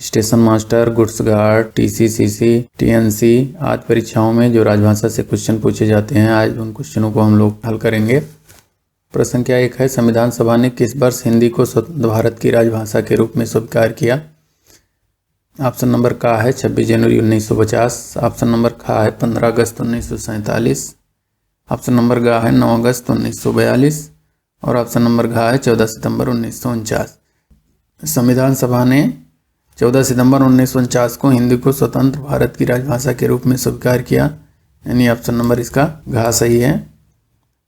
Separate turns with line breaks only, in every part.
Station master, goods guard, TCCC, TNC आदि परीक्षाओं में जो राजभाषा से क्वेश्चन पूछे जाते हैं, आज उन क्वेश्चनों को हम लोग हल करेंगे। प्रश्न संख्या 1 है, संविधान सभा ने किस वर्ष हिंदी को स्वतंत्र भारत की राजभाषा के रूप में स्वीकार किया? ऑप्शन नंबर का है 26 जनवरी 1950, ऑप्शन नंबर खा है 15 अगस्त 1947, ऑप्शन नंबर गा है 9 अगस्त 1942 और ऑप्शन नंबर घा है 14 सितंबर 1949। संविधान सभा ने 14 सितंबर 1949 को हिंदी को स्वतंत्र भारत की राजभाषा के रूप में स्वीकार किया, यानी ऑप्शन नंबर इसका घा सही है।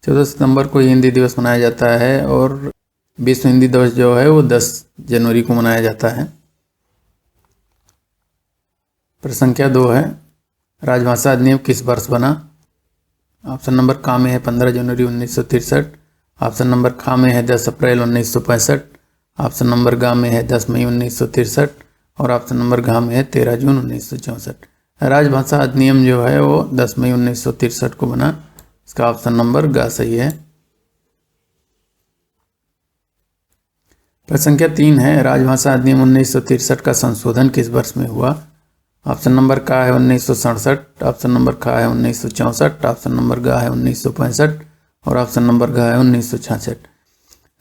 14 सितंबर को हिंदी दिवस मनाया जाता है और विश्व हिंदी दिवस जो है वो 10 जनवरी को मनाया जाता है। प्रश्न संख्या 2 है, राजभाषा अधिनियम किस वर्ष बना? ऑप्शन नंबर का में है 15 जनवरी 1963, ऑप्शन नंबर खा में है 10 अप्रैल 1965, ऑप्शन नंबर गा में है 10 मई 1963 और ऑप्शन नंबर घा में है 13 जून 1964। राजभाषा अधिनियम जो है वो 10 मई 1963 को बना, इसका ऑप्शन नंबर गा सही है। प्रश्न संख्या 3 है, राजभाषा अधिनियम 1963 का संशोधन किस वर्ष में हुआ? ऑप्शन नंबर का है 1967, ऑप्शन नंबर खा है 1964, ऑप्शन नंबर गा है 1965 और ऑप्शन नंबर घा है 1966।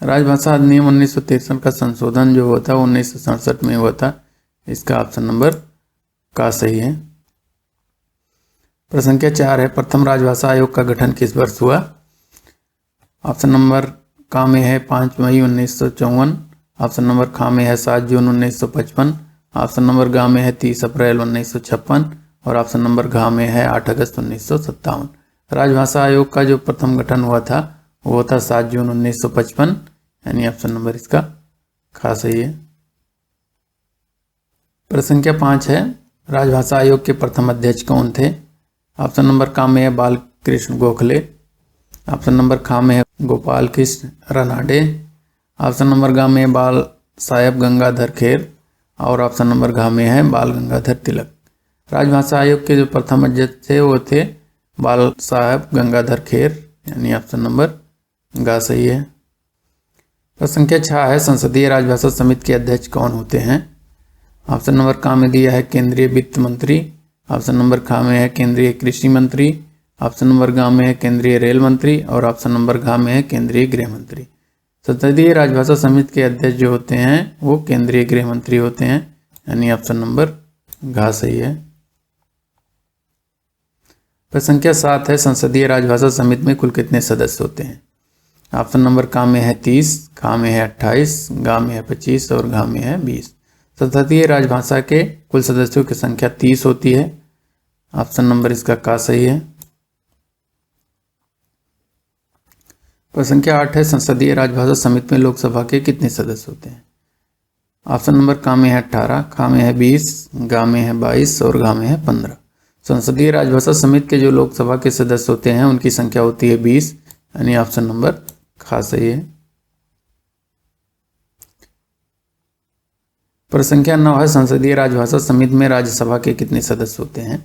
राजभाषा अधिनियम 1963 का संशोधन जो हुआ था 1967 में हुआ था, इसका ऑप्शन नंबर का सही है। प्रश्न संख्या 4 है, प्रथम राजभाषा आयोग का गठन किस वर्ष हुआ? ऑप्शन नंबर का में है 5 मई 1954, ऑप्शन नंबर खा में है 7 जून 1955, ऑप्शन नंबर गा में है 30 अप्रैल 1956 और ऑप्शन नंबर घा में है 8 अगस्त 1957। राजभाषा आयोग का जो प्रथम गठन हुआ था वो था 7 जून 1955, यानी ऑप्शन नंबर इसका खा सही है। प्रश्न संख्या 5 है, राजभाषा आयोग के प्रथम अध्यक्ष कौन थे? ऑप्शन नंबर का में है बाल कृष्ण गोखले, ऑप्शन नंबर खा में है गोपाल कृष्ण रानाडे, ऑप्शन नंबर गा में है बाल साहेब गंगाधर खेर और ऑप्शन नंबर घा में है बाल गंगाधर तिलक। राजभाषा आयोग के जो प्रथम अध्यक्ष थे वो थे बाल साहेब गंगाधर खेर, यानी ऑप्शन नंबर गा सही है। प्रश्न संख्या 6 है, संसदीय राजभाषा समिति के अध्यक्ष कौन होते हैं? ऑप्शन नंबर का में दिया है केंद्रीय वित्त मंत्री, ऑप्शन नंबर खा में है केंद्रीय कृषि मंत्री, ऑप्शन नंबर गा में है केंद्रीय रेल मंत्री और ऑप्शन नंबर घा में है केंद्रीय गृह मंत्री। संसदीय राजभाषा समिति के अध्यक्ष जो होते हैं वो केंद्रीय गृह मंत्री होते हैं, यानी ऑप्शन नंबर घा सही है। प्रश्न संख्या 7 है, संसदीय राजभाषा समिति में कुल कितने सदस्य होते हैं? ऑप्शन नंबर का में है 30, खा में है 28, गा में है 25 और घा में है 20। संसदीय राजभाषा के कुल सदस्यों की संख्या 30 होती है, ऑप्शन नंबर इसका का सही है। प्रश्न संख्या 8 है, संसदीय राजभाषा समिति में लोकसभा के कितने सदस्य होते हैं? ऑप्शन नंबर का में है 18, खा में है 20, गा में है 22 और घा में है 15। संसदीय राजभाषा समिति के जो लोकसभा के सदस्य होते हैं उनकी संख्या होती है 20, यानी ऑप्शन नंबर खा सही है। प्रश्न संख्या 9 है, संसदीय राजभाषा समिति में राज्यसभा के कितने सदस्य होते हैं?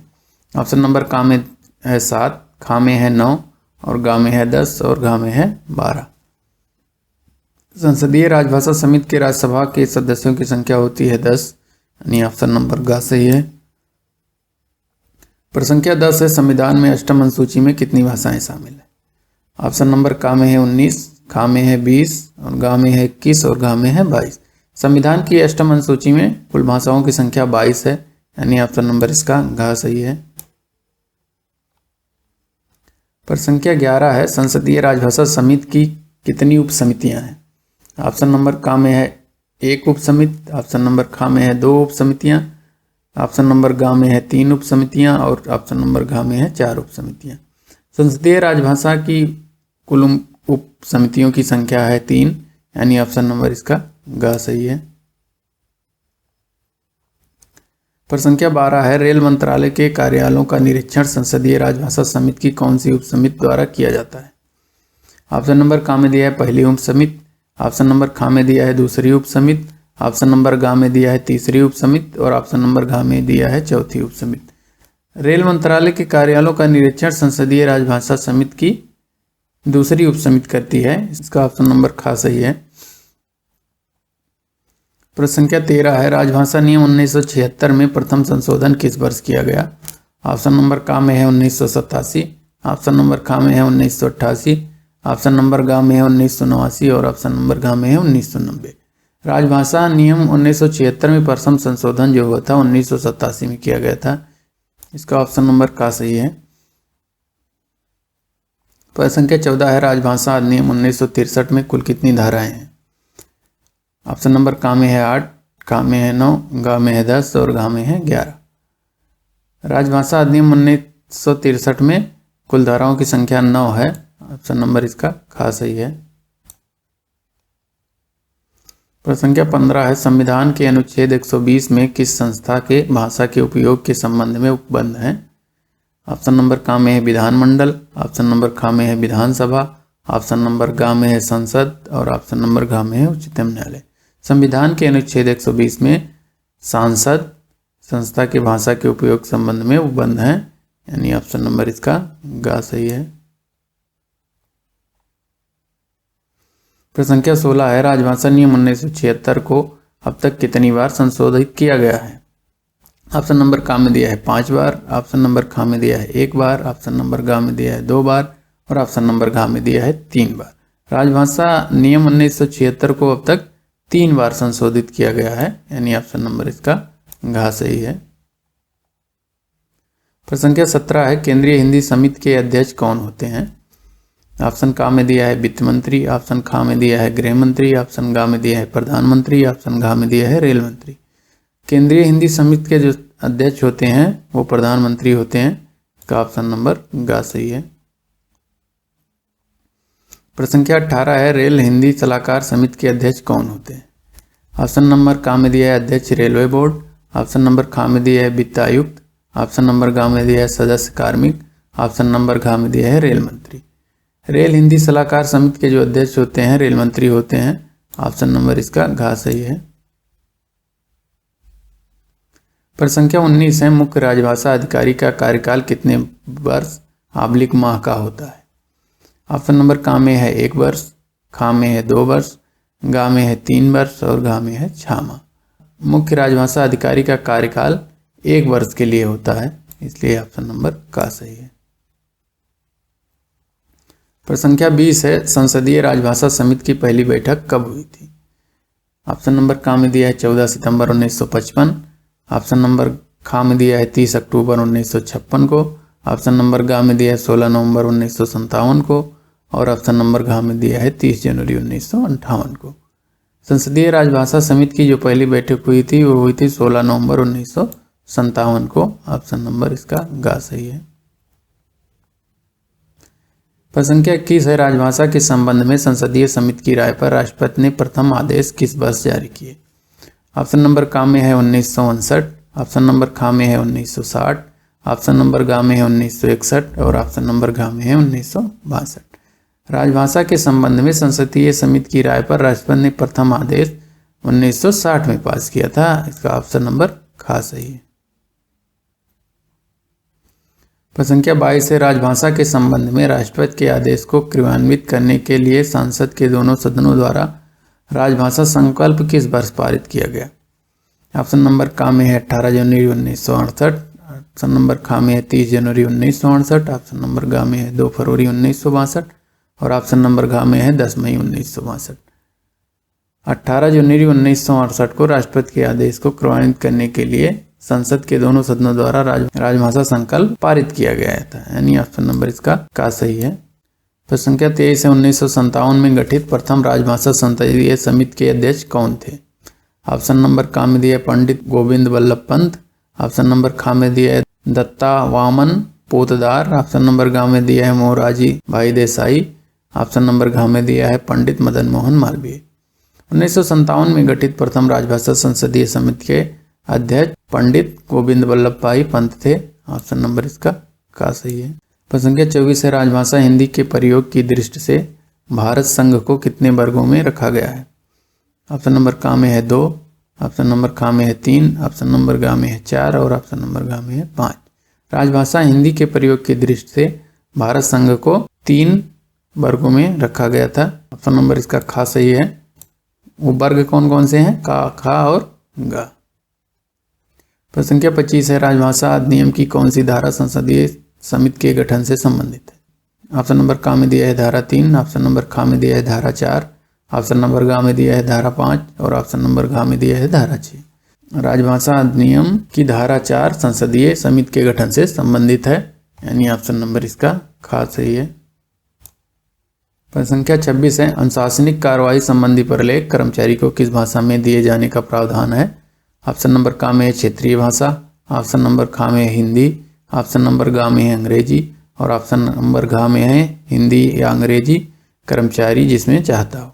ऑप्शन नंबर का में है 7, खा में है 9 और गा में है 10 और घा में है 12। संसदीय राजभाषा समिति के राज्यसभा के सदस्यों की संख्या होती है 10, यानी ऑप्शन नंबर गा सही है। प्रश्न संख्या 10 है, संविधान में अष्टम अनुसूची में कितनी भाषाएं शामिल है? ऑप्शन नंबर का में है 19, खा में है 20 और गा में है 21 और घा में है 22। संविधान की अष्टम अनुसूची में कुल भाषाओं की संख्या 22 है, यानी ऑप्शन नंबर इसका घा सही है। प्रश्न संख्या 11 है, संसदीय राजभाषा समिति की कितनी उप समितियां हैं? ऑप्शन नंबर का में है 1 उप समिति, ऑप्शन नंबर खा में है 2 उप समितियां, ऑप्शन नंबर गा में है 3 उप समितियां और ऑप्शन नंबर घा में है 4 उप समितियां। संसदीय राजभाषा की कुल उप समितियों की संख्या है 3, यानी ऑप्शन नंबर इसका गा सही है। प्रश्न संख्या 12 है, रेल मंत्रालय के कार्यालयों का निरीक्षण संसदीय राजभाषा समिति की कौन सी उप समिति द्वारा किया जाता है? ऑप्शन नंबर का में दिया है पहली उप समिति, ऑप्शन नंबर खा में दिया है दूसरी उप समिति, ऑप्शन नंबर गा में दिया है तीसरी उप समिति और ऑप्शन नंबर घा में दिया है चौथी उप समिति। रेल मंत्रालय के कार्यालयों का निरीक्षण संसदीय राजभाषा समिति की दूसरी उप समिति करती है, इसका ऑप्शन नंबर खा सही है। प्रश्न संख्या 13 है, राजभाषा नियम 1976 में प्रथम संशोधन किस वर्ष किया गया? ऑप्शन नंबर का में है 1987, ऑप्शन नंबर खा में है 1988, ऑप्शन नंबर गा में है 1989 और ऑप्शन नंबर घा में है 1990। राजभाषा नियम 1976 में प्रथम संशोधन जो हुआ था 1987 में किया गया था। इसका ऑप्शन नंबर का सही है। प्रश्न संख्या 14 है, राजभाषा अधिनियम 1963 में कुल कितनी धाराएं हैं? ऑप्शन नंबर का में है 8, का में है 9, गा में है 10 और घा में है 11। राजभाषा अधिनियम 1963 में कुल धाराओं की संख्या 9 है। ऑप्शन नंबर इसका खा सही है। प्रश्न संख्या 15 है, संविधान के अनुच्छेद 120 में किस संस्था के भाषा के उपयोग के संबंध में उपबंध है? ऑप्शन नंबर का में है विधानमंडल, ऑप्शन नंबर खा में है विधानसभा, ऑप्शन नंबर गा में है संसद और ऑप्शन नंबर घा में है उच्चतम न्यायालय। संविधान के अनुच्छेद 120 में सांसद संस्था की भाषा के उपयोग संबंध में उपबंध है, यानी ऑप्शन नंबर इसका गा सही है। प्रश्न संख्या 16 है, राजभाषा नियम 1976 को अब तक कितनी बार संशोधित किया गया है? ऑप्शन नंबर का में दिया है 5 बार, ऑप्शन नंबर खा में दिया है 1 बार, ऑप्शन नंबर गा में दिया है 2 बार और ऑप्शन नंबर घा में दिया है 3 बार। राजभाषा नियम 1976 को अब तक 3 बार संशोधित किया गया है, यानी ऑप्शन नंबर इसका घा सही है। प्रश्न संख्या 17 है, केंद्रीय हिंदी समिति के अध्यक्ष कौन होते हैं? ऑप्शन का में दिया है वित्त मंत्री, ऑप्शन खा में दिया है गृह मंत्री, ऑप्शन गा में दिया है प्रधानमंत्री, ऑप्शन घा में दिया है रेल मंत्री। केंद्रीय हिंदी समिति के जो अध्यक्ष होते हैं वो प्रधानमंत्री होते हैं, का ऑप्शन नंबर गा सही है। प्रश्न संख्या 18 है, रेल हिंदी सलाहकार समिति के अध्यक्ष कौन होते हैं? ऑप्शन नंबर का में दिया है अध्यक्ष रेलवे बोर्ड, ऑप्शन नंबर खा में दिया है वित्त आयुक्त, ऑप्शन नंबर गा में दिया है सदस्य कार्मिक, ऑप्शन नंबर घा में दिया है रेल मंत्री। रेल हिंदी सलाहकार समिति के जो अध्यक्ष होते हैं रेल मंत्री होते हैं, ऑप्शन नंबर इसका घा सही है। प्रश्न संख्या 19 है, मुख्य राजभाषा अधिकारी का कार्यकाल कितने वर्ष / माह का होता है? ऑप्शन नंबर का में है 1 वर्ष, खा में है 2 वर्ष, गा में है 3 वर्ष और घा में है 6 माह। मुख्य राजभाषा अधिकारी का कार्यकाल 1 वर्ष के लिए होता है, इसलिए ऑप्शन नंबर का सही है। प्रश्न संख्या 20 है, संसदीय राजभाषा समिति की पहली बैठक कब हुई थी? ऑप्शन नंबर का में दिया है 14 सितंबर 1955, ऑप्शन नंबर खा में दिया है 30 अक्टूबर 1956 को, ऑप्शन नंबर गा में दिया है 16 नवंबर 1957 को और ऑप्शन नंबर घा में दिया है 30 जनवरी 1958 को। संसदीय राजभाषा समिति की जो पहली बैठक हुई थी वो हुई थी 16 नवंबर 1957 को। ऑप्शन नंबर इसका गा सही है। प्रश्न संख्या 21 है, राजभाषा के संबंध में संसदीय समिति की राय पर राष्ट्रपति ने प्रथम आदेश किस वर्ष जारी किए? ऑप्शन नंबर का में है 1959, ऑप्शन नंबर खा में है 1960, ऑप्शन नंबर गा में है 1961 और ऑप्शन नंबर घा में है 1962। राजभाषा के संबंध में संसदीय समिति की राय पर राष्ट्रपति ने प्रथम आदेश 1960 में पास किया था, इसका ऑप्शन नंबर खा सही है। प्रश्न संख्या 22 है, राजभाषा के संबंध में राष्ट्रपति के आदेश को क्रियान्वित करने के लिए संसद के दोनों सदनों द्वारा राजभाषा संकल्प किस वर्ष पारित किया गया? ऑप्शन नंबर का में है 18 जनवरी 1968, ऑप्शन नंबर खा में है 30 जनवरी 1968, ऑप्शन नंबर गा में है 2 फरवरी 1962 और ऑप्शन नंबर घा में है 10 मई 1962। 18 जनवरी 1968 को राष्ट्रपति के आदेश को क्रियान्वित करने के लिए संसद के दोनों सदनों द्वारा राजभाषा संकल्प पारित किया गया था, यानी ऑप्शन नंबर इसका का सही है। प्रश्न संख्या 23 है, 1957 में गठित प्रथम राजभाषा संसदीय समिति के अध्यक्ष कौन थे? ऑप्शन नंबर का में दिया है पंडित गोविंद वल्लभ पंत, ऑप्शन नंबर खा में दिया है दत्ता वामन पोतदार, ऑप्शन नंबर गा में दिया है मोरारजी भाई देसाई, ऑप्शन नंबर घा में दिया है पंडित मदन मोहन मालवीय। 1957 में गठित प्रथम राजभाषा संसदीय समिति के अध्यक्ष पंडित गोविंद वल्लभ भाई पंत थे, ऑप्शन नंबर इसका का सही है। प्रश्न संख्या 24 है, राजभाषा हिंदी के प्रयोग की दृष्टि से भारत संघ को कितने वर्गों में रखा गया है? ऑप्शन नंबर का में है 2, ऑप्शन नंबर खा में है 3, ऑप्शन नंबर गा में है 4 और ऑप्शन नंबर घा में है 5। राजभाषा हिंदी के प्रयोग की दृष्टि से भारत संघ को 3 वर्गों में रखा गया था, ऑप्शन नंबर इसका खा सही है। वो वर्ग कौन कौन से हैं? का, खा और गा। प्रश्न संख्या 25 है, राजभाषा अधिनियम की कौन सी धारा संसदीय समिति के गठन से संबंधित है? ऑप्शन नंबर का में दिया है धारा 3, ऑप्शन नंबर खा में दिया है धारा 4, ऑप्शन नंबर गा में दिया है धारा 5 और ऑप्शन नंबर घा में दिया है धारा 6। राजभाषा अधिनियम की धारा 4 संसदीय समिति के गठन से संबंधित है, यानी ऑप्शन नंबर इसका खा सही है। प्रश्न संख्या 26 है, अनुशासनिक कार्रवाई संबंधी प्रलेख कर्मचारी को किस भाषा में दिए जाने का प्रावधान है? ऑप्शन नंबर का में है क्षेत्रीय भाषा, ऑप्शन नंबर खा में है हिंदी, ऑप्शन नंबर गा में है अंग्रेजी और ऑप्शन नंबर घा में है हिंदी या अंग्रेजी, कर्मचारी जिसमें चाहता हो।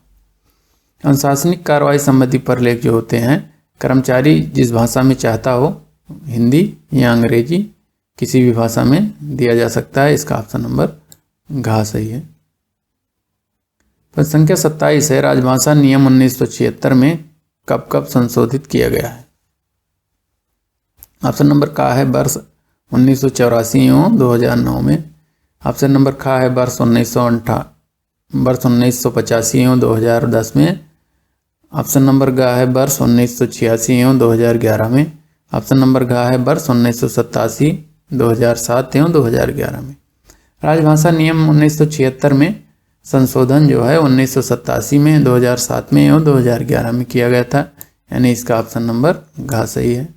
अनुशासनिक कार्रवाई संबंधी प्रलेख जो होते हैं, कर्मचारी जिस भाषा में चाहता हो, हिंदी या अंग्रेजी, किसी भी भाषा में दिया जा सकता है, इसका ऑप्शन नंबर घा सही है। प्रश्न संख्या 27 है, राजभाषा नियम 1976 में कब कब संशोधित किया गया है? ऑप्शन नंबर का है वर्ष 1984 एवं 2009 में, ऑप्शन नंबर खा है वर्ष 1985 एवं 2010 में, ऑप्शन नंबर गा है वर्ष 1986 एवं 2011 में, ऑप्शन नंबर घा है वर्ष 1987, 2007 एवं 2011 में। राजभाषा नियम 1976 में संशोधन जो है 1987 में, 2007 में एवं 2011 में किया गया था, यानी इसका ऑप्शन नंबर घा सही है।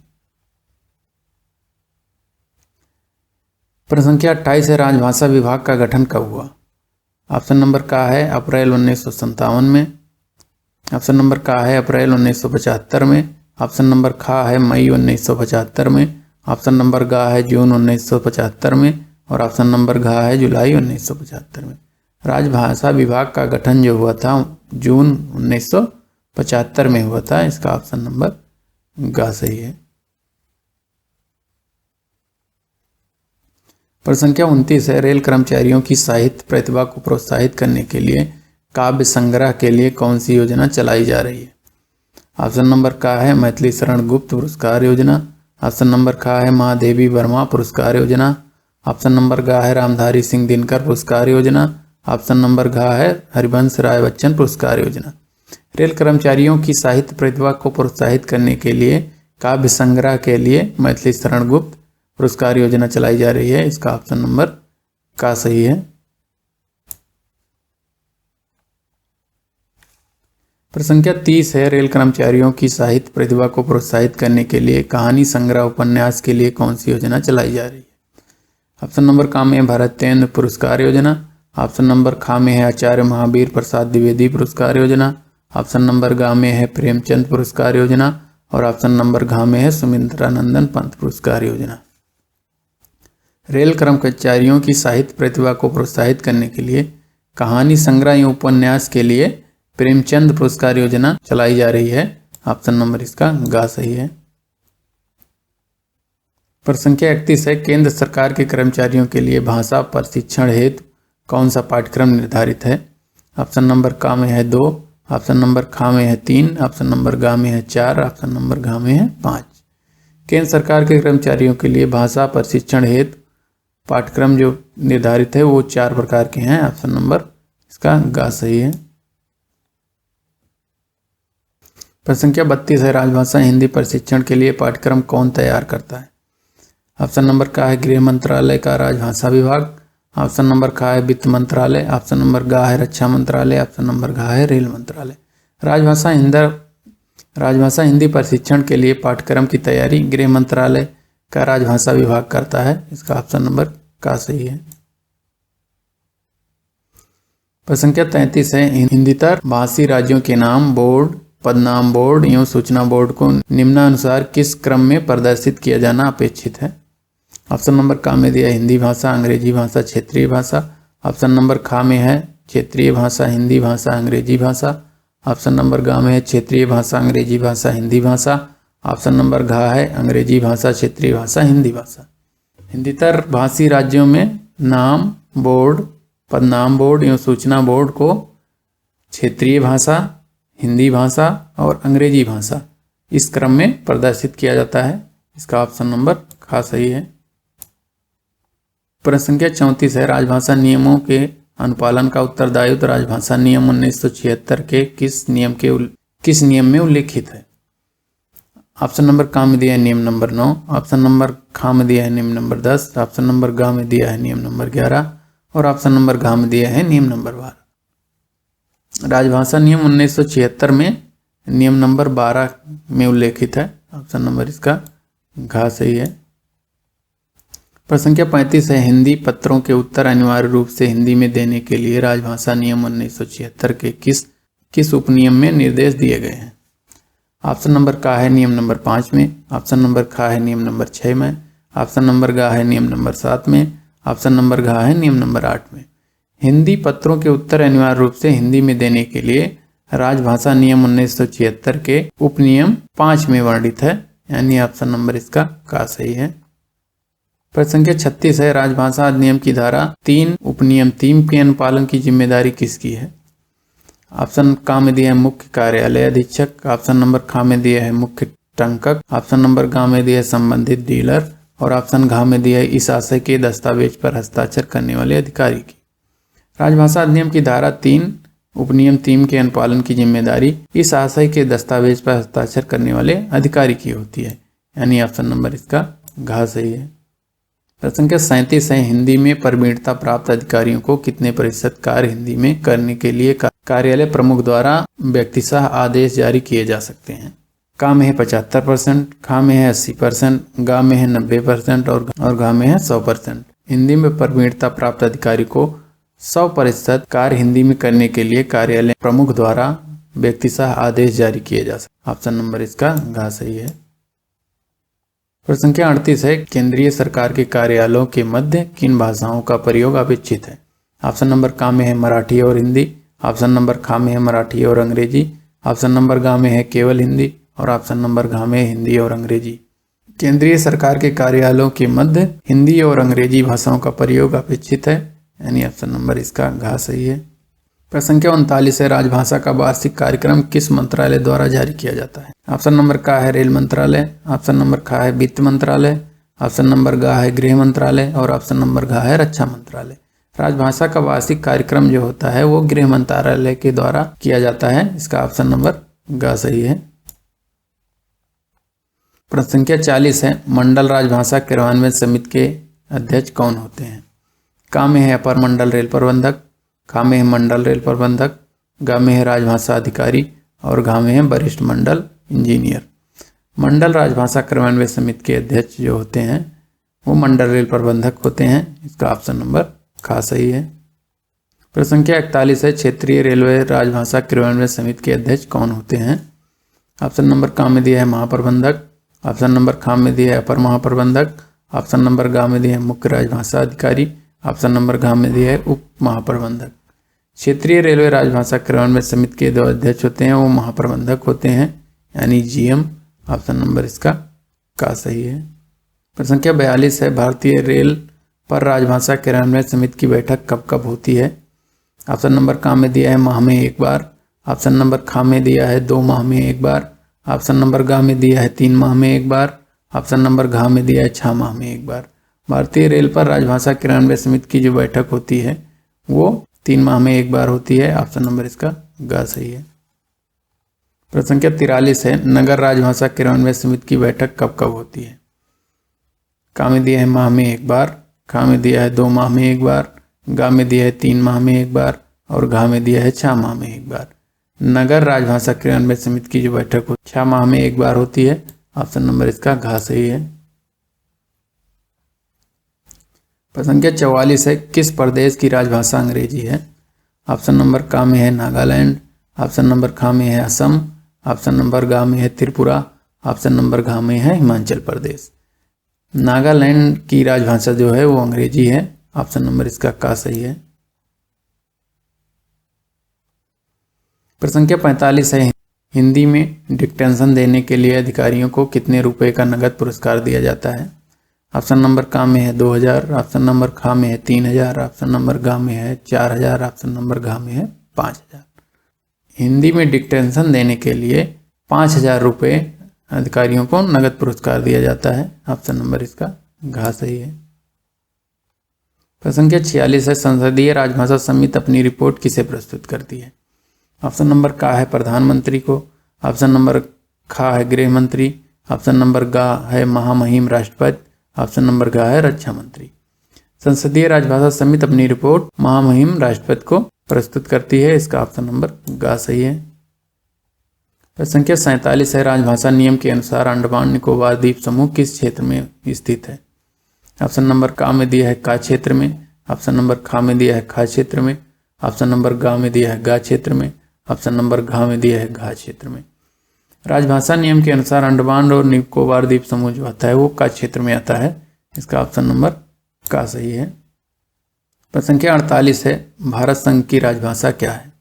प्रश्न संख्या 28 है, राजभाषा विभाग का गठन कब हुआ? ऑप्शन नंबर का है अप्रैल 1957 में, ऑप्शन नंबर का है अप्रैल 1975 में, ऑप्शन नंबर खा है मई 1975 में, ऑप्शन नंबर गा है जून 1975 में और ऑप्शन नंबर घा है जुलाई 1975 में। राजभाषा विभाग का गठन जो हुआ था जून 1975 में हुआ था, इसका ऑप्शन नंबर गा सही है। प्रश्न संख्या 29 है, रेल कर्मचारियों की साहित्य प्रतिभा को प्रोत्साहित करने के लिए काव्य संग्रह के लिए कौन सी योजना चलाई जा रही है? ऑप्शन नंबर का है मैथिली शरण गुप्त पुरस्कार योजना, ऑप्शन नंबर खा है महादेवी वर्मा पुरस्कार योजना, ऑप्शन नंबर गा है रामधारी सिंह दिनकर पुरस्कार योजना, ऑप्शन नंबर घा है हरिवंश राय बच्चन पुरस्कार योजना। रेल कर्मचारियों की साहित्य प्रतिभा को प्रोत्साहित करने के लिए काव्य संग्रह के लिए मैथिली शरण गुप्त पुरस्कार योजना चलाई जा रही है, इसका ऑप्शन नंबर का सही है। प्रश्न संख्या 30 है, रेल कर्मचारियों की साहित्य प्रतिभा को प्रोत्साहित करने के लिए कहानी संग्रह उपन्यास के लिए कौन सी योजना चलाई जा रही है? ऑप्शन नंबर का में भारतेंद्र पुरस्कार योजना, ऑप्शन नंबर खा में है आचार्य महावीर प्रसाद द्विवेदी पुरस्कार योजना, ऑप्शन नंबर गा में है प्रेमचंद पुरस्कार योजना और ऑप्शन नंबर घा में है सुमित्रानंदन पंत पुरस्कार योजना। रेल कर्मचारियों की साहित्य प्रतिभा को प्रोत्साहित करने के लिए कहानी संग्रह या उपन्यास के लिए प्रेमचंद पुरस्कार योजना चलाई जा रही है, ऑप्शन नंबर इसका गा सही है। प्रश्न संख्या 31 है, केंद्र सरकार के कर्मचारियों के लिए भाषा प्रशिक्षण हेतु कौन सा पाठ्यक्रम निर्धारित है? ऑप्शन नंबर का में है 2, ऑप्शन नंबर खा में है 3, ऑप्शन नंबर गा में है 4, ऑप्शन नंबर घा में है 5। केंद्र सरकार के कर्मचारियों के लिए भाषा प्रशिक्षण हेतु पाठ्यक्रम जो निर्धारित है वो 4 प्रकार के हैं, ऑप्शन नंबर इसका गा सही है। प्रश्न संख्या 32 है, राजभाषा हिंदी प्रशिक्षण के लिए पाठ्यक्रम कौन तैयार करता है? ऑप्शन नंबर का है गृह मंत्रालय का राजभाषा विभाग, ऑप्शन नंबर का है वित्त मंत्रालय, ऑप्शन नंबर गा है रक्षा मंत्रालय, ऑप्शन नंबर घा है रेल मंत्रालय। राजभाषा हिंदी प्रशिक्षण के लिए पाठ्यक्रम की तैयारी गृह मंत्रालय का राजभाषा विभाग करता है, इसका ऑप्शन नंबर का सही है। प्रश्न संख्या 33 है, हिंदीतर भाषी राज्यों के नाम बोर्ड, पदनाम बोर्ड एवं सूचना बोर्ड को निम्नानुसार किस क्रम में प्रदर्शित किया जाना अपेक्षित है? ऑप्शन नंबर का में दिया हिंदी भाषा, अंग्रेजी भाषा, क्षेत्रीय भाषा, ऑप्शन नंबर खा में है क्षेत्रीय भाषा, हिंदी भाषा, अंग्रेजी भाषा, ऑप्शन नंबर गा में है क्षेत्रीय भाषा, अंग्रेजी भाषा, हिंदी भाषा, ऑप्शन नंबर घा है अंग्रेजी भाषा, क्षेत्रीय भाषा, हिंदी भाषा। हिंदीतर भाषी राज्यों में नाम बोर्ड, पदनाम बोर्ड एवं सूचना बोर्ड को क्षेत्रीय भाषा, हिंदी भाषा और अंग्रेजी भाषा इस क्रम में प्रदर्शित किया जाता है, इसका ऑप्शन नंबर खा सही है। प्रश्न संख्या 34 है, राजभाषा नियमों के अनुपालन का उत्तरदायित्व राजभाषा नियम 1976 के किस नियम के किस नियम में उल्लेखित है? ऑप्शन नंबर का में दिया है नियम नंबर 9, ऑप्शन नंबर खा में दिया है नियम नंबर 10, ऑप्शन नंबर गा में दिया है नियम नंबर 11 और ऑप्शन नंबर घा में दिया है नियम नंबर 12। राजभाषा नियम 1976 में नियम नंबर 12 में उल्लेखित है। ऑप्शन नंबर इसका घा सही है। प्रश्न संख्या 35 है, हिंदी पत्रों के उत्तर अनिवार्य रूप से हिंदी में देने के लिए राजभाषा नियम 1976 के किस उपनियम में निर्देश दिए गए हैं? ऑप्शन नंबर का है नियम नंबर 5 में, ऑप्शन नंबर खा है नियम नंबर 6 में, ऑप्शन नंबर गा है नियम नंबर 7 में, ऑप्शन नंबर घा है नियम नंबर 8 में। हिंदी पत्रों के उत्तर अनिवार्य रूप से हिंदी में देने के लिए राजभाषा नियम 1976 के उपनियम 5 में वर्णित है, यानी ऑप्शन नंबर इसका का सही है। प्रश्न संख्या 36 है, राजभाषा अधिनियम की धारा 3 उपनियम 3 के अनुपालन की जिम्मेदारी किसकी है? ऑप्शन का में दिया है मुख्य कार्यालय अधीक्षक, ऑप्शन नंबर खा में दिया है मुख्य टंकक, ऑप्शन नंबर गा में दिया है संबंधित डीलर और ऑप्शन घा में दिया है इस आशय के दस्तावेज पर हस्ताक्षर करने वाले अधिकारी की। राजभाषा अधिनियम की धारा 3 उपनियम 3 के अनुपालन की जिम्मेदारी इस आशय के दस्तावेज पर हस्ताक्षर करने वाले अधिकारी की होती है, यानी ऑप्शन नंबर इसका घा सही है। प्रश्न संख्या 37 है, हिंदी में प्रवीणता प्राप्त अधिकारियों को कितने प्रतिशत कार्य हिंदी में करने के लिए कार्यालय प्रमुख द्वारा व्यक्तिशः आदेश जारी किए जा सकते हैं? का में है 75%, खा में है 80%, गा में है 90% और घा में है 100%। हिंदी में प्रवीणता प्राप्त अधिकारी को 100% कार्य हिंदी में करने के लिए कार्यालय प्रमुख द्वारा व्यक्तिशः आदेश जारी किए जा सकते। ऑप्शन नंबर इसका घा सही है। प्रश्न संख्या 38 है, केंद्रीय सरकार के कार्यालयों के मध्य किन भाषाओं का प्रयोग अपेक्षित है? ऑप्शन नंबर का में है मराठी और हिंदी, ऑप्शन नंबर खा में है मराठी और अंग्रेजी, ऑप्शन नंबर गा में है केवल हिंदी और ऑप्शन नंबर घा में हिंदी और अंग्रेजी। केंद्रीय सरकार के कार्यालयों के मध्य हिंदी और अंग्रेजी भाषाओं का प्रयोग अपेक्षित है, यानी ऑप्शन नंबर इसका घा सही है। प्रश्न संख्या 39 है, राजभाषा का वार्षिक कार्यक्रम किस मंत्रालय द्वारा जारी किया जाता है? ऑप्शन नंबर का है रेल मंत्रालय, ऑप्शन नंबर खा है वित्त मंत्रालय, ऑप्शन नंबर गा है गृह मंत्रालय और ऑप्शन नंबर घा है रक्षा मंत्रालय। राजभाषा का वार्षिक कार्यक्रम जो होता है वो गृह मंत्रालय के द्वारा किया जाता है, इसका ऑप्शन नंबर गा सही है। प्रश्न संख्या 40 है, मंडल राजभाषा क्रियान्वयन समिति के अध्यक्ष कौन होते हैं? का में है अपर मंडल रेल प्रबंधक, खा में है मंडल रेल प्रबंधक, गा में है राजभाषा अधिकारी और घा में है वरिष्ठ मंडल इंजीनियर। मंडल राजभाषा क्रियान्वयन समिति के अध्यक्ष जो होते हैं वो मंडल रेल प्रबंधक होते हैं, इसका ऑप्शन नंबर खा सही है। प्रश्न संख्या 41 है, क्षेत्रीय रेलवे राजभाषा क्रियान्वयन समिति के अध्यक्ष कौन होते हैं? ऑप्शन नंबर का में दिया है महाप्रबंधक, ऑप्शन नंबर खा में दिया है अपर महाप्रबंधक, ऑप्शन नंबर गा में दिया है मुख्य राजभाषा अधिकारी, ऑप्शन नंबर घा में दिया है उप महाप्रबंधक। क्षेत्रीय रेलवे राजभाषा क्रियान्वयन समिति के 2 अध्यक्ष होते हैं, वो महाप्रबंधक होते हैं, यानी जीएम। ऑप्शन नंबर इसका का सही है। प्रश्न संख्या 42 है, भारतीय रेल पर राजभाषा क्रियान्वयन समिति की बैठक कब कब होती है? ऑप्शन नंबर का में दिया है माह में एक बार, ऑप्शन नंबर खा में दिया है 2 माह में एक बार, ऑप्शन नंबर गा में दिया है 3 माह में एक बार, ऑप्शन नंबर घा में दिया है 6 माह में एक बार। भारतीय रेल पर राजभाषा क्रियान्वयन समिति की जो बैठक होती है वो 3 माह में एक बार होती है, ऑप्शन नंबर इसका गा सही है। प्रश्न संख्या 43 है, नगर राजभाषा क्रियान्वयन समिति की बैठक कब कब होती है? का में दिया है माह में एक बार, खा में दिया है 2 माह में एक बार, गा में दिया है 3 माह में एक बार और घा में दिया है 6 माह में एक बार। नगर राजभाषा क्रियान्वयन समिति की जो बैठक 6 माह में एक बार होती है, ऑप्शन नंबर इसका घा सही है। प्रश्न संख्या 44 है, किस प्रदेश की राजभाषा अंग्रेजी है? ऑप्शन नंबर का में है नागालैंड, ऑप्शन नंबर खा में है असम, ऑप्शन नंबर गा में है त्रिपुरा, ऑप्शन नंबर घा में है हिमाचल प्रदेश। नागालैंड की राजभाषा जो है वो अंग्रेजी है, ऑप्शन नंबर इसका का सही है। प्रश्न संख्या 45 है, हिंदी में डिक्टेंशन देने के लिए अधिकारियों को कितने रुपए का नगद पुरस्कार दिया जाता है? ऑप्शन नंबर का में है 2000, ऑप्शन नंबर खा में है 3000, ऑप्शन नंबर गा में है 4000, ऑप्शन नंबर घा में है 5000। हिंदी में डिक्टेंशन देने के लिए 5000 रुपये अधिकारियों को नगद पुरस्कार दिया जाता है, ऑप्शन नंबर इसका घा सही है। प्रश्न संख्या 46 है, संसदीय राजभाषा समिति अपनी रिपोर्ट किसे प्रस्तुत करती है? ऑप्शन नंबर का है प्रधानमंत्री को, ऑप्शन नंबर खा है गृह मंत्री, ऑप्शन नंबर गा है महामहिम राष्ट्रपति, ऑप्शन नंबर गा है रक्षा मंत्री। संसदीय राजभाषा समिति अपनी रिपोर्ट महामहिम राष्ट्रपति को प्रस्तुत करती है, इसका ऑप्शन नंबर गा सही है। प्रश्न संख्या 47 है, राजभाषा नियम के अनुसार अंडमान निकोबार द्वीप समूह किस क्षेत्र में स्थित है? ऑप्शन नंबर का में दिया है का क्षेत्र में, ऑप्शन नंबर खा में दिया है खा क्षेत्र में, ऑप्शन नंबर गा में दिया है गा क्षेत्र में, ऑप्शन नंबर घा में दिया है घा क्षेत्र में। राजभाषा नियम के अनुसार अंडमान और निकोबार द्वीप समूह जो आता है वो का क्षेत्र में आता है, इसका ऑप्शन नंबर का सही है। प्रश्न संख्या 48 है, भारत संघ की राजभाषा क्या है?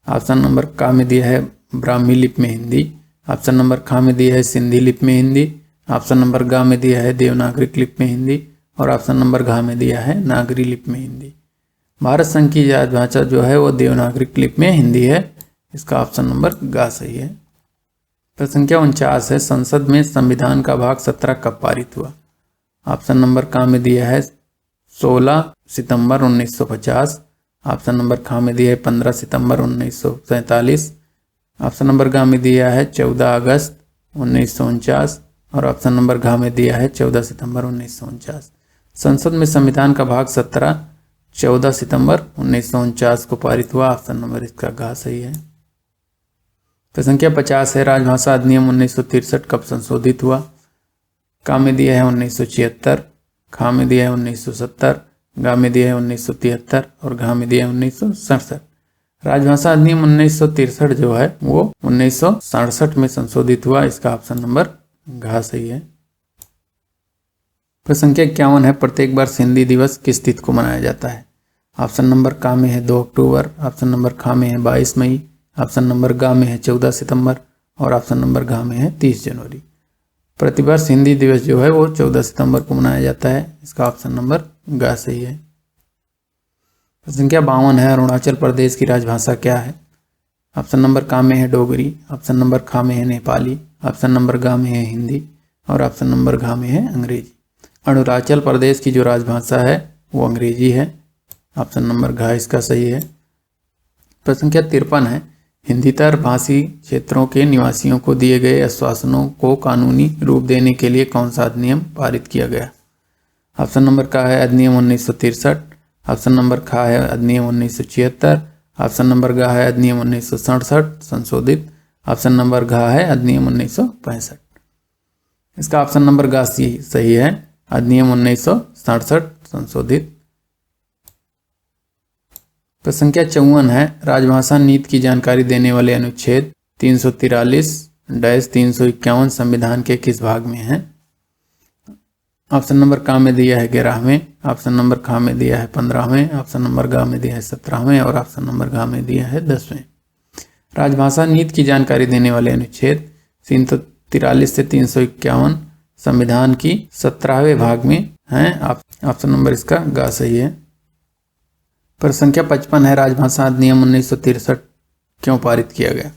ऑप्शन नंबर का में दिया है ब्राह्मी लिपि में हिंदी, ऑप्शन नंबर खा में दिया है सिंधी लिपि में हिंदी, ऑप्शन नंबर गा में दिया है देवनागरिक लिपि में हिंदी और ऑप्शन नंबर घा में दिया है नागरी लिपि में हिंदी। भारत संघ की राजभाषा जो है वो देवनागरिक लिपि में हिंदी है, इसका ऑप्शन नंबर गा सही है। प्रश्न संख्या 49 है, संसद में संविधान का भाग 17 कब पारित हुआ? ऑप्शन नंबर का में दिया है 16 सितंबर 1950, ऑप्शन नंबर खा में दिया है 15 सितंबर 1947, ऑप्शन नंबर गा में दिया है 14 अगस्त 1949 और ऑप्शन नंबर घा में दिया है 14 सितंबर 1949। संसद में संविधान का भाग 17 14 सितंबर 1949 को पारित हुआ, ऑप्शन नंबर इसका घा सही है। प्रश्न संख्या 50 है, राजभाषा अधिनियम 1963 कब संशोधित हुआ? का में दिया है 1976, खा में दिया है 1970, गा में दिया है 1973 और घा में दिया है 1967। राजभाषा अधिनियम 1963 जो है वो 1967 में संशोधित हुआ, इसका ऑप्शन नंबर घा सही है। प्रश्न संख्या 51 है, प्रत्येक वर्ष हिंदी दिवस किस तिथि को मनाया जाता है? ऑप्शन नंबर का में है 2 अक्टूबर, ऑप्शन नंबर खा में है 22 मई, ऑप्शन नंबर गा में है 14 सितंबर और ऑप्शन नंबर घा में है 30 जनवरी। प्रतिवर्ष हिंदी दिवस जो है वो 14 सितंबर को मनाया जाता है, इसका ऑप्शन नंबर गा सही है। प्रश्न संख्या 52 है, अरुणाचल प्रदेश की राजभाषा क्या है? ऑप्शन नंबर का में है डोगरी, ऑप्शन नंबर खा में है नेपाली, ऑप्शन नंबर गा में है हिंदी और ऑप्शन नंबर घा में है अंग्रेजी। अरुणाचल प्रदेश की जो राजभाषा है वो अंग्रेजी है, ऑप्शन नंबर घा इसका सही है। प्रश्न संख्या 53 है, हिंदीतर भाषी क्षेत्रों के निवासियों को दिए गए आश्वासनों को कानूनी रूप देने के लिए कौन सा अधिनियम पारित किया गया? ऑप्शन नंबर का है अधिनियम 1963, ऑप्शन नंबर खा है अधिनियम 1976, ऑप्शन नंबर गा है अधिनियम 1967 संशोधित, ऑप्शन नंबर घा है अधिनियम 1965। इसका ऑप्शन नंबर गा सही है, अधिनियम 1967 संशोधित। प्रश्न संख्या 54 है, राजभाषा नीति की जानकारी देने वाले अनुच्छेद 343-351 संविधान के किस भाग में है? ऑप्शन नंबर का में दिया है 11वें, ऑप्शन नंबर खा में दिया है 15वें, ऑप्शन नंबर गा में दिया है 17वें और ऑप्शन नंबर घा में दिया है 10वें। राजभाषा नीति की जानकारी देने वाले अनुच्छेद 343 से 351 संविधान की 17वें भाग में है, ऑप्शन नंबर इसका गा सही है। प्रश्न संख्या 55 है, राजभाषा अधिनियम 1963 क्यों पारित किया गया?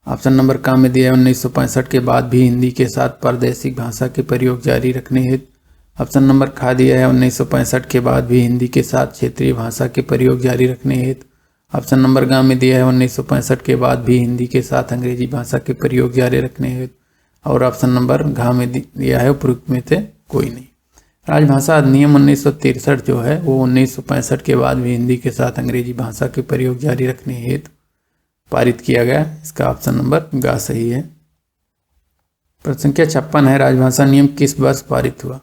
ऑप्शन नंबर का में दिया है 1965 के बाद भी हिंदी के साथ प्रादेशिक भाषा के प्रयोग जारी रखने हेतु, ऑप्शन नंबर खा दिया है 1965 के बाद भी हिंदी के साथ क्षेत्रीय भाषा के प्रयोग जारी रखने हेतु, ऑप्शन नंबर गा में दिया है 1965 के बाद भी हिंदी के साथ अंग्रेजी भाषा के प्रयोग जारी रखने हेतु और ऑप्शन नंबर घा में दिया है उपयुक्त में से कोई नहीं। राजभाषा अधिनियम 1963 जो है वो 1965 के बाद भी हिंदी के साथ अंग्रेजी भाषा के प्रयोग जारी रखने हेतु पारित किया गया, इसका ऑप्शन नंबर गा सही है। प्रश्न संख्या 56 है, राजभाषा नियम किस वर्ष पारित हुआ?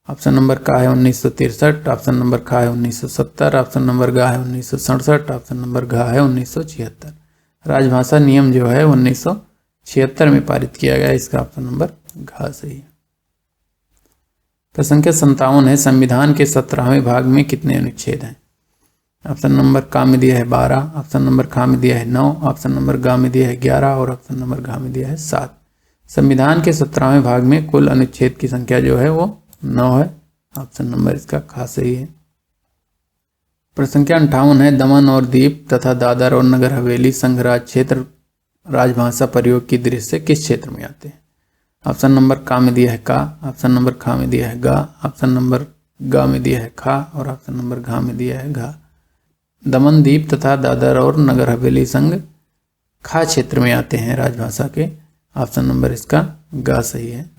ऑप्शन नंबर का है 1963, ऑप्शन नंबर खा है 1970, ऑप्शन नंबर गा है 1967, ऑप्शन नंबर घा है 1976। राजभाषा नियम जो है 1976 में पारित किया गया, इसका ऑप्शन नंबर घा सही है। प्रश्न संख्या 57 है, संविधान के 17वें भाग में कितने अनुच्छेद हैं? ऑप्शन नंबर का में दिया है 12, ऑप्शन नंबर खा में दिया है 9, ऑप्शन नंबर गा में दिया है 11 और ऑप्शन नंबर घा में दिया है 7। संविधान के 17वें भाग में कुल अनुच्छेद की संख्या जो है वो 9 है, ऑप्शन नंबर इसका खा सही है। प्रश्न संख्या 58 है, दमन और दीव तथा दादर और नगर हवेली संघ राज्य क्षेत्र राजभाषा प्रयोग की दृष्टि से किस क्षेत्र में आते हैं? ऑप्शन नंबर का में दिया है का, ऑप्शन नंबर खा में दिया है गा, ऑप्शन नंबर गा में दिया है खा और ऑप्शन नंबर घा में दिया है घा। दमन, दीव तथा दादर और नगर हवेली संघ खा क्षेत्र में आते हैं राजभाषा के। ऑप्शन नंबर इसका ग सही है।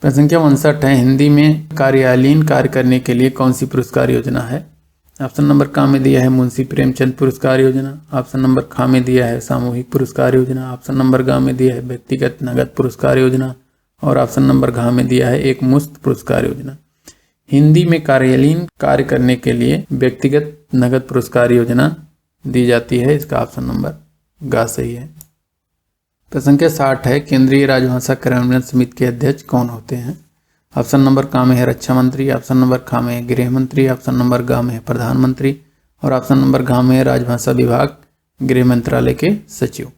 प्रश्न संख्या 59 है, हिंदी में कार्यालयीन कार्य करने के लिए कौन सी पुरस्कार योजना है? ऑप्शन नंबर क में दिया है मुंशी प्रेमचंद पुरस्कार योजना। ऑप्शन नंबर ख में दिया है सामूहिक पुरस्कार योजना। ऑप्शन नंबर ग में दिया है व्यक्तिगत नगद पुरस्कार योजना। और ऑप्शन नंबर घ में दिया है एक मुश्त पुरस्कार योजना। हिंदी में कार्यालयीन कार्य करने के लिए व्यक्तिगत नगद पुरस्कार योजना दी जाती है। इसका ऑप्शन नंबर ग सही है। प्रश्न संख्या 60 है, केंद्रीय राजभाषा कार्यान्वयन समिति के अध्यक्ष कौन होते हैं? ऑप्शन नंबर क में है रक्षा मंत्री। ऑप्शन नंबर ख में है गृह मंत्री। ऑप्शन नंबर ग में है प्रधानमंत्री। और ऑप्शन नंबर घ में है राजभाषा विभाग गृह मंत्रालय के सचिव।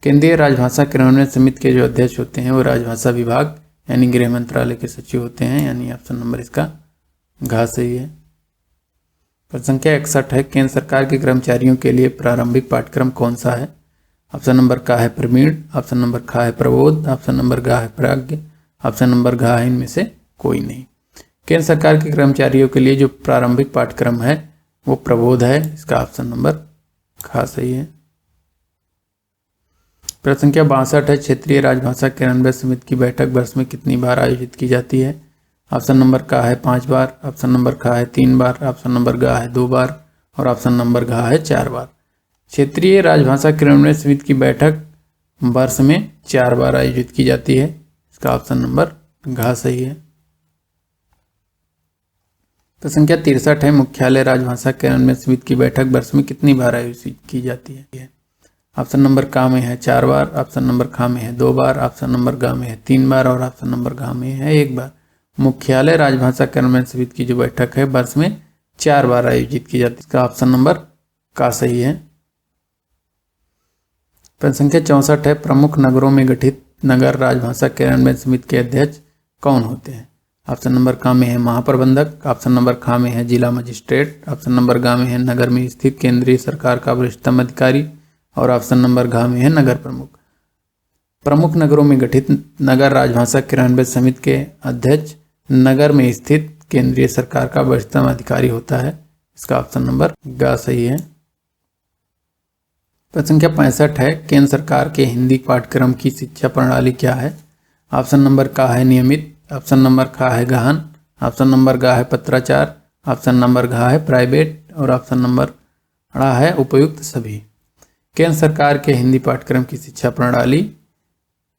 केंद्रीय राजभाषा कार्यान्वयन समिति के जो अध्यक्ष होते हैं वो राजभाषा विभाग यानी गृह मंत्रालय के सचिव होते हैं, यानी ऑप्शन नंबर इसका घ सही है। प्रश्न संख्या 61 है, केंद्र सरकार के कर्मचारियों के लिए प्रारंभिक पाठ्यक्रम कौन सा है? ऑप्शन नंबर क है प्रवीण। ऑप्शन नंबर ख है प्रबोध। ऑप्शन नंबर घ है प्राज्ञ। ऑप्शन नंबर घ है इनमें से कोई नहीं। केंद्र सरकार के कर्मचारियों के लिए जो प्रारंभिक पाठ्यक्रम है वो प्रबोध है। इसका ऑप्शन नंबर ख सही है। प्रश्न संख्या 62 है, क्षेत्रीय राजभाषा कार्यान्वयन समिति की बैठक वर्ष में कितनी बार आयोजित की जाती है? ऑप्शन नंबर क है 5 बार। ऑप्शन नंबर ख है 3 बार। ऑप्शन नंबर घ है 2 बार। और ऑप्शन नंबर घ है 4 बार। क्षेत्रीय राजभाषा कार्यान्वयन समिति की बैठक वर्ष में 4 बार आयोजित की जाती है। इसका ऑप्शन नंबर घ सही है। प्रश्न संख्या 63 है, मुख्यालय राजभाषा कार्यान्वयन समिति की बैठक वर्ष में कितनी बार आयोजित की जाती है? ऑप्शन नंबर क में है 4 बार। ऑप्शन नंबर ख में है 2 बार। ऑप्शन नंबर घ में है 3 बार। और ऑप्शन नंबर घ में है 1 बार। मुख्यालय राजभाषा कार्यान्वयन समिति की जो बैठक है वर्ष में 4 बार आयोजित की जाती है। इसका ऑप्शन नंबर क सही है। प्रश्न संख्या 64 है, प्रमुख नगरों में गठित नगर राजभाषा कार्यान्वयन समिति के अध्यक्ष कौन होते हैं? ऑप्शन नंबर क में है महाप्रबंधक। ऑप्शन नंबर ख में है जिला मजिस्ट्रेट। ऑप्शन नंबर ग में है नगर में स्थित केंद्रीय सरकार का वरिष्ठतम अधिकारी। और ऑप्शन नंबर घ में है नगर प्रमुख। प्रमुख नगरों में गठित नगर राजभाषा कार्यान्वयन समिति के अध्यक्ष नगर में स्थित केंद्रीय सरकार का वरिष्ठतम अधिकारी होता है। इसका ऑप्शन नंबर ग सही है। प्रश्न संख्या 65 है, केंद्र सरकार के हिंदी पाठ्यक्रम की शिक्षा प्रणाली क्या है? ऑप्शन नंबर क है नियमित। ऑप्शन नंबर ख है गहन। ऑप्शन नंबर ग है पत्राचार। ऑप्शन नंबर घ है प्राइवेट। और ऑप्शन नंबर ड़ है उपयुक्त सभी। केंद्र सरकार के हिंदी पाठ्यक्रम की शिक्षा प्रणाली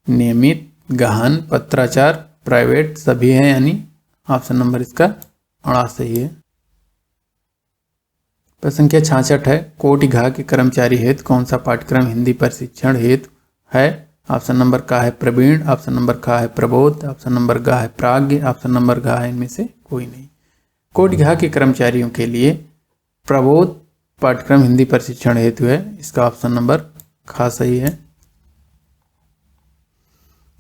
नियमित, गहन, पत्राचार, प्राइवेट सभी है, यानी ऑप्शन नंबर इसका ड़ सही है। प्रश्न संख्या 66 है, कोटि घ के कर्मचारी हेतु कौन सा पाठ्यक्रम हिंदी प्रशिक्षण हेतु है? ऑप्शन नंबर क है प्रवीण। ऑप्शन नंबर ख है प्रबोध। ऑप्शन नंबर घ है प्राज्ञ। ऑप्शन नंबर घ है इनमें से कोई नहीं। कोटि घ के कर्मचारियों के लिए प्रबोध पाठ्यक्रम हिंदी प्रशिक्षण हेतु है। इसका ऑप्शन नंबर ख सही है।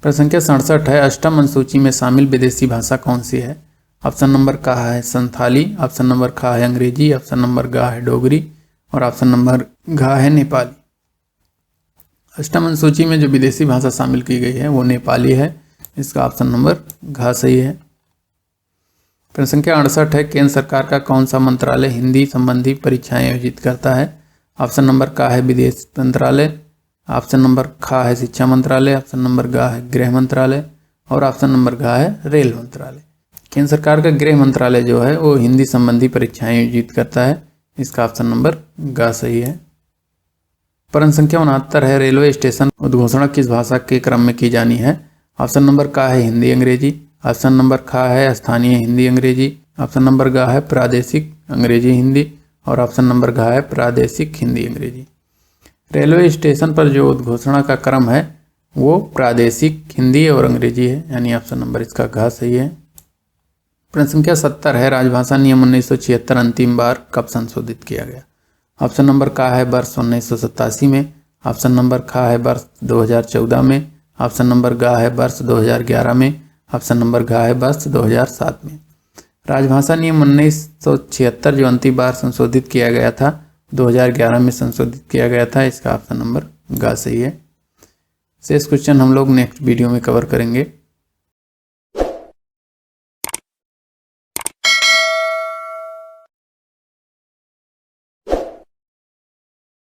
प्रश्न संख्या 67 है, अष्टम अनुसूची में शामिल विदेशी भाषा कौन सी है? ऑप्शन नंबर क है संथाली। ऑप्शन नंबर ख है अंग्रेजी। ऑप्शन नंबर ग है डोगरी। और ऑप्शन नंबर घ है नेपाली। अष्टम अनुसूची में जो विदेशी भाषा शामिल की गई है वो नेपाली है। इसका ऑप्शन नंबर घ सही है। प्रश्न संख्या 68 है, केंद्र सरकार का कौन सा मंत्रालय हिंदी संबंधी परीक्षाएं आयोजित करता है? ऑप्शन नंबर क है विदेश मंत्रालय। ऑप्शन नंबर ख है शिक्षा मंत्रालय। ऑप्शन नंबर ग है गृह मंत्रालय। और ऑप्शन नंबर घ है रेल मंत्रालय। केंद्र सरकार का गृह मंत्रालय जो है वो हिंदी संबंधी परीक्षाएं आयोजित करता है। इसका ऑप्शन नंबर ग सही है। प्रश्न संख्या 69 है, रेलवे स्टेशन उद्घोषणा किस भाषा के क्रम में की जानी है? ऑप्शन नंबर क है हिंदी अंग्रेजी। ऑप्शन नंबर ख है स्थानीय हिंदी अंग्रेजी। ऑप्शन नंबर ग है प्रादेशिक अंग्रेजी हिंदी। और ऑप्शन नंबर घ है प्रादेशिक हिंदी अंग्रेजी। रेलवे स्टेशन पर जो उद्घोषणा का क्रम है वो प्रादेशिक हिंदी और अंग्रेजी है, यानी ऑप्शन नंबर इसका घ सही है। प्रश्न संख्या 70 है, राजभाषा नियम 1976 अंतिम बार कब संशोधित किया गया? ऑप्शन नंबर क है वर्ष 1987 में। ऑप्शन नंबर ख है वर्ष 2014 में। ऑप्शन नंबर ग है वर्ष 2011 में। ऑप्शन नंबर घ है वर्ष 2007 में। राजभाषा नियम 1976 जो अंतिम बार संशोधित किया गया था 2011 में संशोधित किया गया था। इसका ऑप्शन नंबर ग सही है। शेष क्वेश्चन हम लोग नेक्स्ट वीडियो में कवर करेंगे।